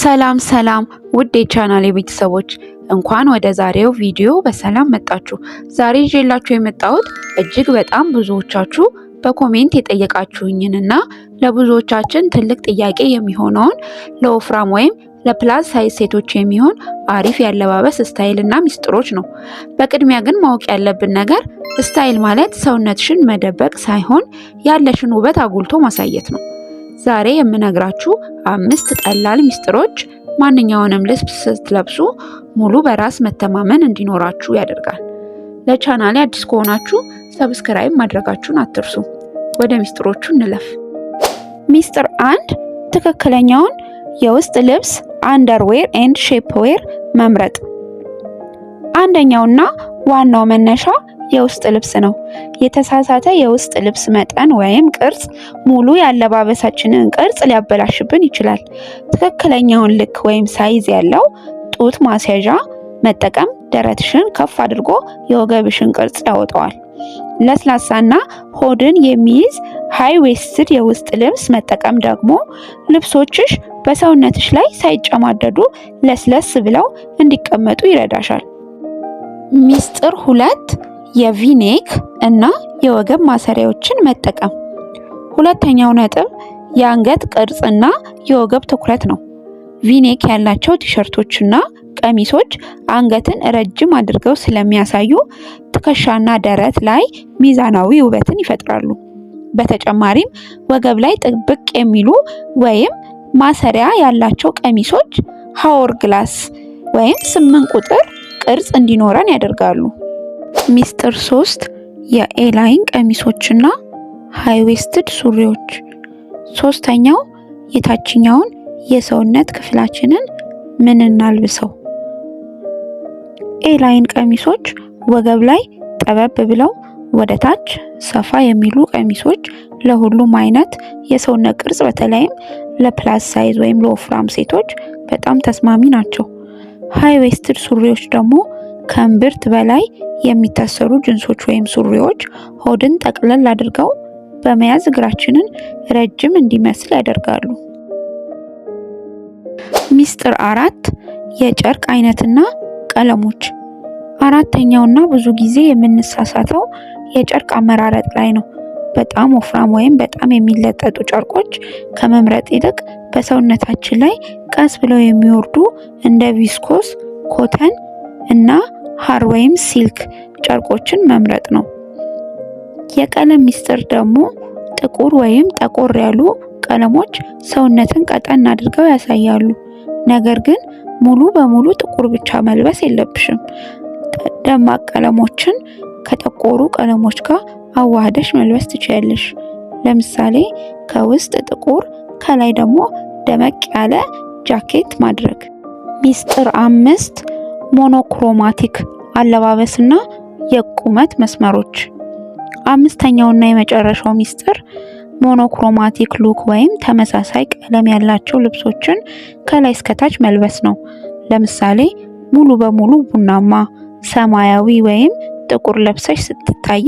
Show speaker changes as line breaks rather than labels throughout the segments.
ሰላም ሰላም ውድ የቻናሌ ቤተሰቦች እንኳን ወደ ዛሬው ቪዲዮ በሰላም መጣችሁ። ዛሬ ይዤላችሁ የመጣሁት እጅግ በጣም ብዙዎቻችሁ በኮሜንት የጠየቃችሁኝንና ለብዙዎቻችን ትልቅ ጥያቄ የሚሆነውን ለወፍራም ወይም ለፕላስ ሳይዝ ሴቶች የሚሆን አሪፍ ያለባበስ ስታይል እና ሚስጥሮች ነው። በቅድሚያ ግን ማወቅ ያለብን ነገር ስታይል ማለት ሰውነትሽን መደበቅ ሳይሆን ያለሽን ውበት አጉልቶ ማሳየት ነው። ዛሬ የምነግራችሁ 5 ቀላል ሚስጥሮች ማንኛውንም ልብስ ስትለብሱ ሙሉ በራስ መተማመን እንዲኖራችሁ ያደርጋል። ለቻናሌ አዲስ ከሆናችሁ ሰብስክራይብ ማድረጋችሁን አትርሱ። ወደ ሚስጥሮቹ እንለፍ። ሚስጥር 1 ትክክለኛውን የውስጥ ልብስ አንደርዌር ኤንድ ሼፕዌር መምረጥ። አንደኛውና ዋናው መነሻ የውስጥ ልብስ ነው። የተሳሳተ የውስጥ ልብስ መጠን ወይም ቅርጽ ሙሉ ያለባበሳችንን ቅርጽ ሊያበላሽብን ይችላል። ትክክለኛውን ልክ ወይም ሳይዝ ያለው ጡት ማስያዣ መጠቀም ደረትሽን ከፍ አድርጎ የወገብሽን ቅርጽ ያወጣዋል። ለስላሳና ሆድን የሚይዝ ሃይ ዌስትድ የውስጥ ልብስ መጠቀም ደግሞ ልብሶችሽ በሰውነትሽ ላይ ሳይጨማደዱ ለስለስ ብለው እንዲቀመጡ ይረዳሻል። ሚስጥር 2 የቪኔክ እና የወገብ ማሰሪያዎችን መጠቀም። ሁለተኛው ነጥብ የአንገት ቅርጽና የወገብ ትኩረት ነው። ቪኔክ ያላቸው ቲሸርቶችና ቀሚሶች አንገትን ረጅም አድርገው ስለሚያሳዩ ትከሻና ደረት ላይ ሚዛናዊ ውበትን ይፈጥራሉ። በተጨማሪም ወገብ ላይ ጥብቅ የሚሉ ወይም ማሰሪያ ያላቸው ቀሚሶች ሃወር ግላስ ወይም 8 ቁጥር ቅርጽ እንዲኖረን ያደርጋሉ። ሚስጥር 3 የኤላይን ቀሚሶችና ሃይ ዌስትድ ሱሪዎች። ሶስተኛው የታችኛውን የሰውነት ክፍላችንን ምን እናልብሰው። ኤላይን ቀሚሶች ወገብ ላይ ጠበብ ብለው ወደ ታች ሰፋ የሚሉ ቀሚሶች ለሁሉም አይነት የሰውነት ቅርጽ በተለይም ለፕላስ ሳይዝ ወይም ለወፍራም ሴቶች በጣም ተስማሚ ናቸው። ሃይ ዌስትድ ሱሪዎች ደግሞ ከእምብርት በላይ የሚታሰሩ ጅንሶች ወይም ሱሪዎች ሆድን ጠቅለል አድርገው በመያዝ እግራችንን ረጅም እንዲመስል ያደርጋሉ። ሚስጥር 4 የጨርቅ አይነትና ቀለሞች። አራተኛውና ብዙ ጊዜ የምንሳሳተው የጨርቅ አመራረጥ ላይ ነው። በጣም ወፍራም ወይም በጣም የሚለጠጡ ጨርቆች ከመምረጥ ይልቅ በሰውነታችን ላይ ቀስ ብለው የሚወርዱ እንደ ቪስኮስ፣ ኮተን እና ሃር ወይም ሲልክ ጨርቆችን መምረጥ ነው። የቀለም ሚስጥር ደግሞ ጥቁር ወይም ጠቆር ያሉ ቀለሞች ሰውነትን ቀጠን አድርገው ያሳያሉ። ነገር ግን ሙሉ በሙሉ ጥቁር ብቻ መልበስ የለብሽም። ደማቅ ቀለሞችን ከጠቆሩ ቀለሞች ጋር አዋህደሽ መልበስ ትችያለሽ። ለምሳሌ ከውስጥ ጥቁር ከላይ ደግሞ ደመቅ ያለ ጃኬት ማድረግ። ሚስጥር 5 ሞኖክሮማቲክ አለባበስና የቁመት መስመሮች። አምስተኛውና የመጨረሻው ሚስጥር ሞኖክሮማቲክ ሉክ ወይም ተመሳሳይ ቀለም ያላቸው ልብሶችን ከላይ እስከታች መልበስ ነው። ለምሳሌ ሙሉ በሙሉ ቡናማ፣ ሰማያዊ ወይም ጥቁር ለብሰሽ ስትታይ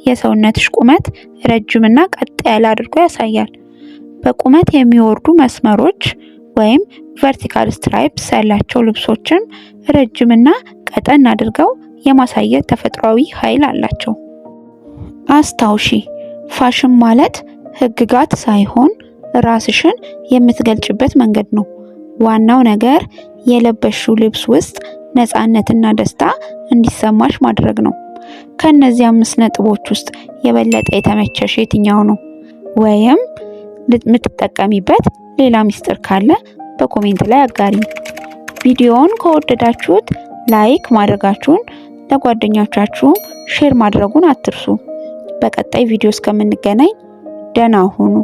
የሰውነትሽ ቁመት ረጅምና ቀጥ ያለ አድርጎ ያሳያል። በቁመት የሚወርዱ መስመሮች ወይም ቨርቲካል ስትራይፕስ ያላቸው ልብሶችን ረጅምና ቀጠን አድርገው የማሳየት ተፈጥሯዊ ኃይል አላቸው። አስታውሺ፣ ፋሽን ማለት ህግጋት ሳይሆን ራስሽን የምትገልጭበት መንገድ ነው። ዋናው ነገር የለበሽው ልብስ ውስጥ ነፃነትና ደስታ እንዲሰማሽ ማድረግ ነው። ከነዚህ 5 ነጥቦች ውስጥ የበለጠ የተመቸሽ የትኛው ነው? ወይም የምትጠቀሚበት ሌላ ሚስጥር ካለ በኮሜንት ላይ አጋሪኝ። ቪዲዮውን ከወደዳችሁት ላይክ ማድረጋችሁን ለጓደኞቻችሁም ሼር ማድረጉን አትርሱ። በቀጣይ ቪዲዮ እስከምንገናኝ ደህና ሁኑ።